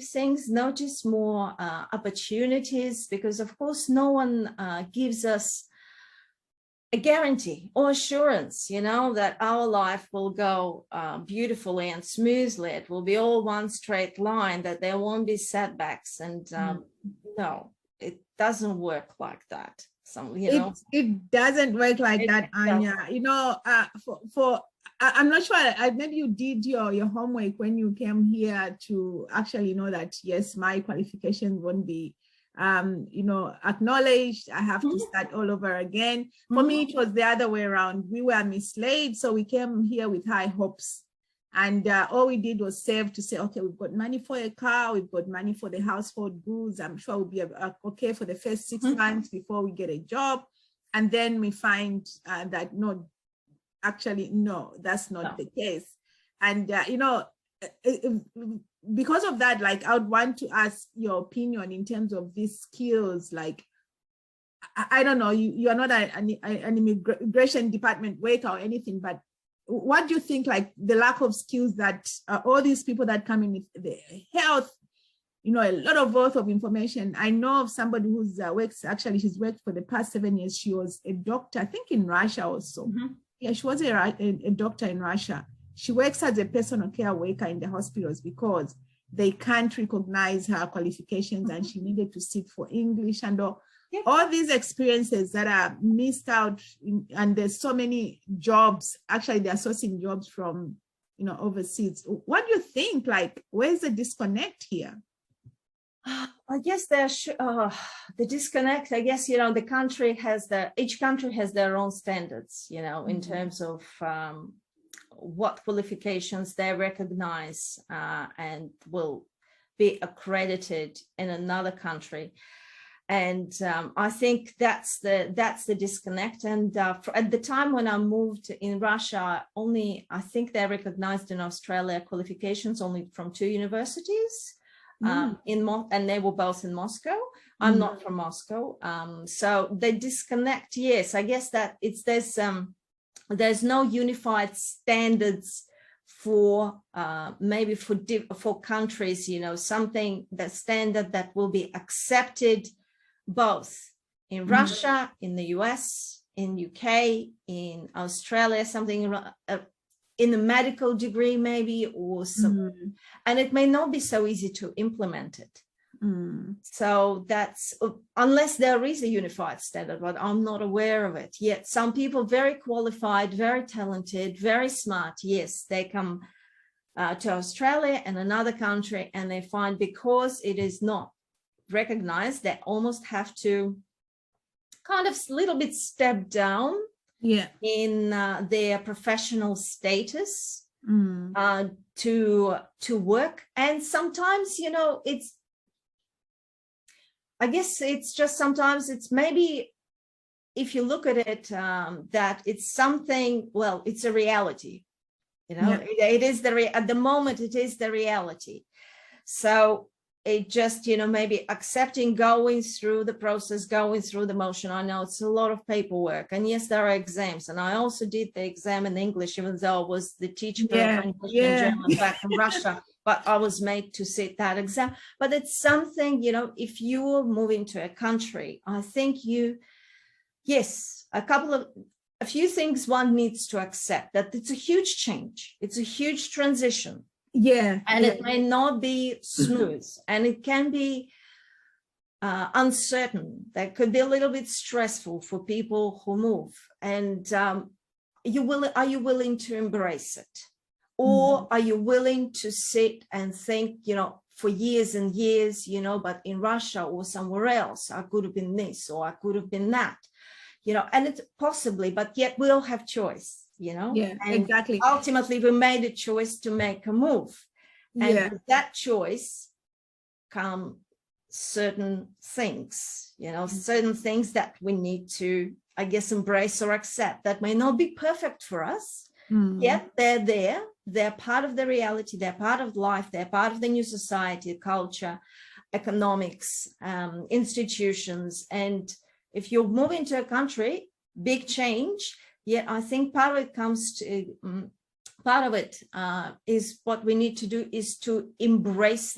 things, notice more opportunities, because of course no one gives us a guarantee or assurance, you know, that our life will go beautifully and smoothly. It will be all one straight line, that there won't be setbacks. And no, it doesn't work like that. It doesn't work like that, Anya. You know, I'm not sure, maybe you did your homework when you came here to actually know that, yes, my qualification won't be you know, acknowledged. I have to start all over again. For me, it was the other way around. We were misled, so we came here with high hopes, and all we did was save to say, okay, we've got money for a car, we've got money for the household goods. I'm sure we'll be okay for the first 6 months before we get a job, and then we find that no, actually no, that's not the case. And you know, because of that, like, I would want to ask your opinion in terms of these skills. Like, I don't know, you are not an immigration department worker or anything, but what do you think, like, the lack of skills that all these people that come in with the health, you know, a lot of wealth of information. I know of somebody who's she's worked for the past 7 years. She was a doctor, I think in Russia also. Yeah, she was a doctor in Russia. She works as a personal care worker in the hospitals because they can't recognize her qualifications, and she needed to sit for English and all these experiences that are missed out. And there's so many jobs, actually they're sourcing jobs from, you know, overseas. What do you think? Like, where's the disconnect here? I guess there's the disconnect. I guess, you know, each country has their own standards, you know, in terms of what qualifications they recognize and will be accredited in another country. And I think that's the disconnect. And at the time when I moved in Russia, I think they recognized in Australia qualifications only from 2 universities. And they were both in Moscow. I'm not from Moscow, so they disconnect. Yes, I guess that there's no unified standards for maybe for countries, you know, the standard that will be accepted both in Russia, in the US, in UK, in Australia, something in a medical degree maybe, or some, and it may not be so easy to implement it. So that's, unless there is a unified standard, but I'm not aware of it yet. Some people very qualified, very talented, very smart, yes, they come to Australia and another country, and they find because it is not recognized, they almost have to kind of a little bit step down in their professional status to work. And sometimes, you know, I guess it's just sometimes it's maybe, if you look at it, that it's something, well, it's a reality, you know, it is at the moment, it is the reality. So it just, you know, maybe accepting, going through the process, going through the motion. I know it's a lot of paperwork, and yes, there are exams, and I also did the exam in English, even though I was the teacher of English and German back in Russia, but I was made to sit that exam. But it's something, you know, if you're moving to a country, I think a few things one needs to accept, that it's a huge change. It's a huge transition. And it may not be smooth, and it can be uncertain. That could be a little bit stressful for people who move. And are you willing to embrace it? Or are you willing to sit and think, you know, for years and years, you know, but in Russia or somewhere else, I could have been this, or I could have been that, you know, and it's possibly, but yet we all have choice. You know, exactly. Ultimately, we made a choice to make a move, and with that choice come certain things, you know, certain things that we need to, I guess, embrace or accept. That may not be perfect for us, yet they're there. They're part of the reality. They're part of life. They're part of the new society, culture, economics, institutions. And if you're moving to a country, big change. Yet I think part of it is what we need to do is to embrace